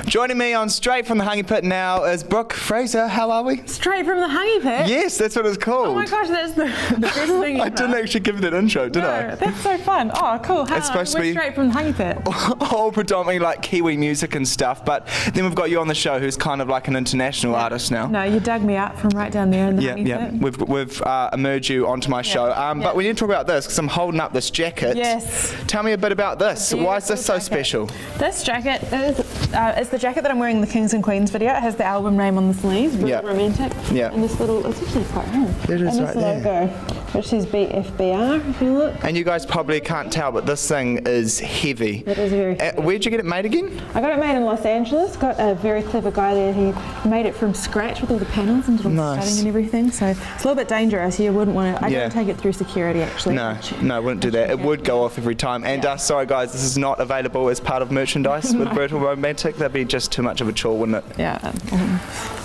Joining me on Straight from the Hungy Pit now is Brooke Fraser. How are we? Straight from the Hungy Pit? Yes, that's what it's called. Oh my gosh, that's the best thing ever. I didn't actually give you that intro, did I? That's so fun. Oh, cool. Hello, It's supposed to we're be Straight from the Hungy Pit. all predominantly like Kiwi music and stuff, but then we've got you on the show who's kind of like an international artist now. No, you dug me up from right down there in the Hungy Pit. We've emerged you onto my show. But we need to talk about this because I'm holding up this jacket. Yes. Tell me a bit about this. Why is this so special? This jacket is the jacket that I'm wearing in the Kings and Queens video. It has the album name on the sleeves, really romantic. Yeah. And this little, it's actually quite hard. It is, and this logo, which says BFBR, if you look. And you guys probably can't tell, but this thing is heavy. It is very heavy. Where'd you get it made again? I got it made in Los Angeles. Got a very clever guy there. He made it from scratch with all the panels and did all the studding and everything. So it's a little bit dangerous. You wouldn't want to. I don't take it through security actually. No, I wouldn't do that. It would go off every time. And sorry guys, this is not available as part of merchandise with Brutal Romantic. That'd be just too much of a chore, wouldn't it? Yeah.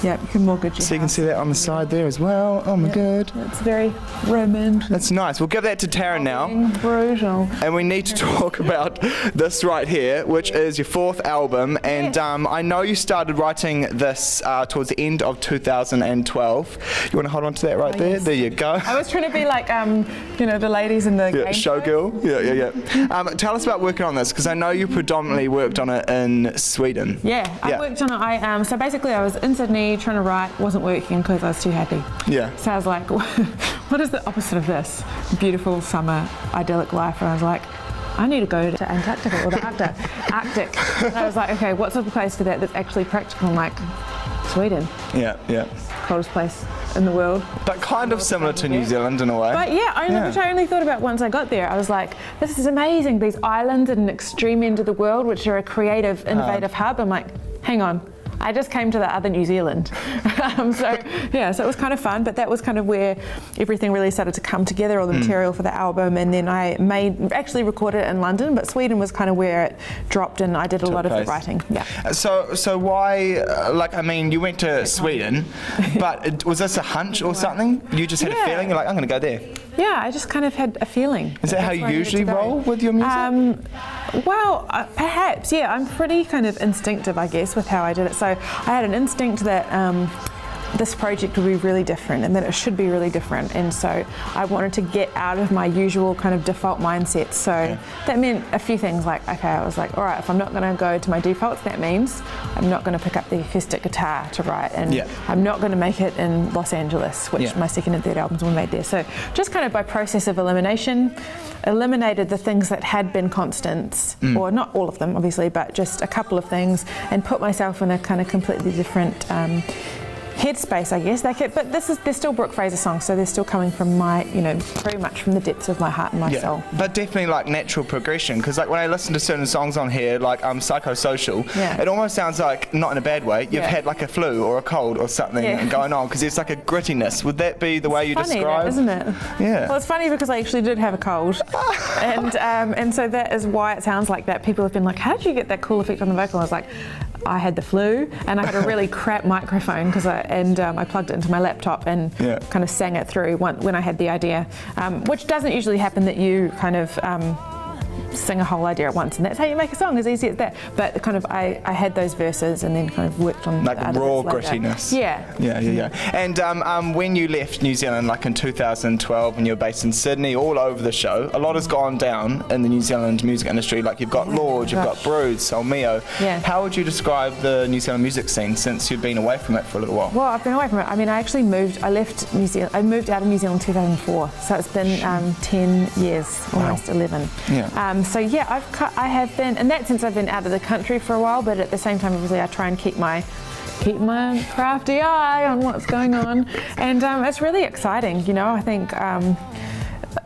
Yeah, you can mortgage your So you can see that on the side there as well. Oh my god. It's very romantic. That's nice. We'll give that to Taryn now. Brutal. And we need to talk about this right here, which is your fourth album. And I know you started writing this towards the end of 2012. You want to hold on to that right there? Yes. There you go. I was trying to be like, the ladies in the game showgirl. Yeah. Tell us about working on this, because I know you predominantly worked on it in Sweden. I worked on it. So basically I was in Sydney trying to write, wasn't working because I was too happy. Yeah. So I was like, what is the opposite of this? Beautiful summer, idyllic life. And I was like, I need to go to Antarctica or the Arctic. And I was like, okay, what's a place for that that's actually practical? I'm like, Sweden. Yeah. Coldest place in the world. But kind of similar to New Zealand in a way. But which I only thought about once I got there. I was like, this is amazing. These islands at an extreme end of the world, which are a creative, innovative hub. I'm like, hang on. I just came to the other New Zealand. So it was kind of fun, but that was kind of where everything really started to come together, all the material for the album, and then I actually recorded it in London, but Sweden was kind of where it dropped and I did a lot of the writing. Yeah. So why, you went to Sweden, but was this a hunch or something? You just had a feeling, you're like, I'm going to go there? Yeah, I just kind of had a feeling. Is that how you usually roll with your music? Perhaps, I'm pretty kind of instinctive, I guess, with how I did it. So I had an instinct that this project would be really different and that it should be really different. And so I wanted to get out of my usual kind of default mindset. So that meant a few things like, okay, I was like, all right, if I'm not going to go to my defaults, that means I'm not going to pick up the acoustic guitar to write, and I'm not going to make it in Los Angeles, which my second and third albums were made there. So just kind of by process of elimination, eliminated the things that had been constants, or not all of them obviously, but just a couple of things, and put myself in a kind of completely different headspace, I guess. But they're still Brooke Fraser songs, so they're still coming from my, very much from the depths of my heart and my soul. But definitely like natural progression, because like when I listen to certain songs on here, like Psychosocial, it almost sounds like, not in a bad way, you've had like a flu or a cold or something going on, because there's like a grittiness. Would that be the way you describe? Isn't it? Yeah. Well, it's funny because I actually did have a cold, and so that is why it sounds like that. People have been like, how did you get that cool effect on the vocal? I was like, I had the flu and I had a really crap microphone because I plugged it into my laptop and kind of sang it through when I had the idea, which doesn't usually happen, that you kind of sing a whole idea at once, and that's how you make a song, as easy as that. But kind of I had those verses and then kind of worked on like raw grittiness. Yeah. And when you left New Zealand, like in 2012, and you're based in Sydney, all over the show, a lot has gone down in the New Zealand music industry. Like you've got Lorde, you've got Brood, Solmeo. How would you describe the New Zealand music scene since you've been away from it for a little while? Well, I've been away from it. I mean, I actually I left New Zealand. I moved out of New Zealand in 2004, so it's been 10 years, almost 11. I have been, in that sense, I've been out of the country for a while, but at the same time, obviously, I try and keep my crafty eye on what's going on, and it's really exciting. I think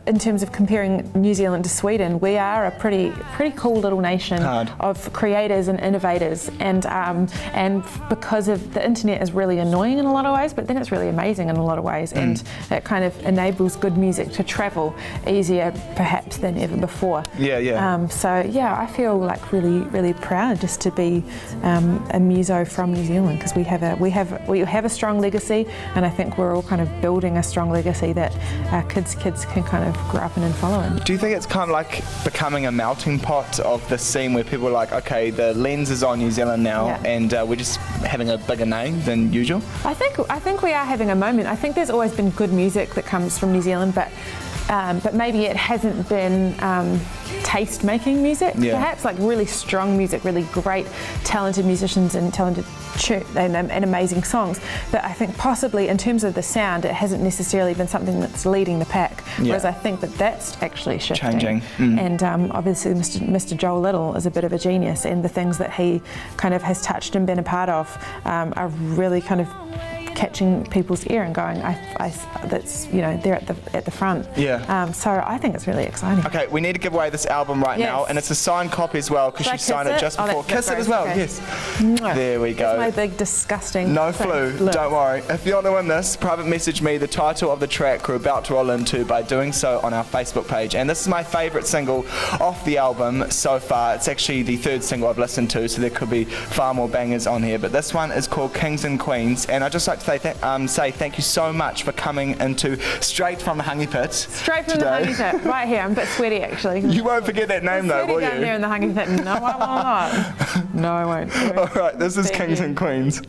in terms of comparing New Zealand to Sweden, we are a pretty cool little nation of creators and innovators, and because of the internet is really annoying in a lot of ways, but then it's really amazing in a lot of ways, and it kind of enables good music to travel easier perhaps than ever before. I feel like really proud just to be a muso from New Zealand, because we have a strong legacy, and I think we're all kind of building a strong legacy that our kids can kind of grew up in and follow in. Do you think it's kind of like becoming a melting pot of the scene where people are like, okay, the lens is on New Zealand now, and we're just having a bigger name than usual? I think we are having a moment. I think there's always been good music that comes from New Zealand, but maybe it hasn't been taste-making music, perhaps, like really strong music, really great, talented musicians and talented and amazing songs. But I think possibly in terms of the sound, it hasn't necessarily been something that's leading the pack, whereas I think that that's actually shifting. Changing. And obviously Mr. Joel Little is a bit of a genius, and the things that he kind of has touched and been a part of are really kind of catching people's ear and going, that's, they're at the front. So I think it's really exciting. Okay, we need to give away this album right now, and it's a signed copy as well, because she signed it just before. Kiss it as well, yes. There we go. That's my big disgusting. No flu, don't worry. If you want to win this, private message me the title of the track we're about to roll into by doing so on our Facebook page. And this is my favourite single off the album so far. It's actually the third single I've listened to, so there could be far more bangers on here. But this one is called Kings and Queens, and I'd just like to say thank you so much for coming into Straight from the Hungry Pit. Straight from the Hungry Pit, right here. I'm a bit sweaty actually. You won't forget that name though, will you? Down there in the Hungry Pit. No, I won't. No, I won't. All right, this is Kings and Queens.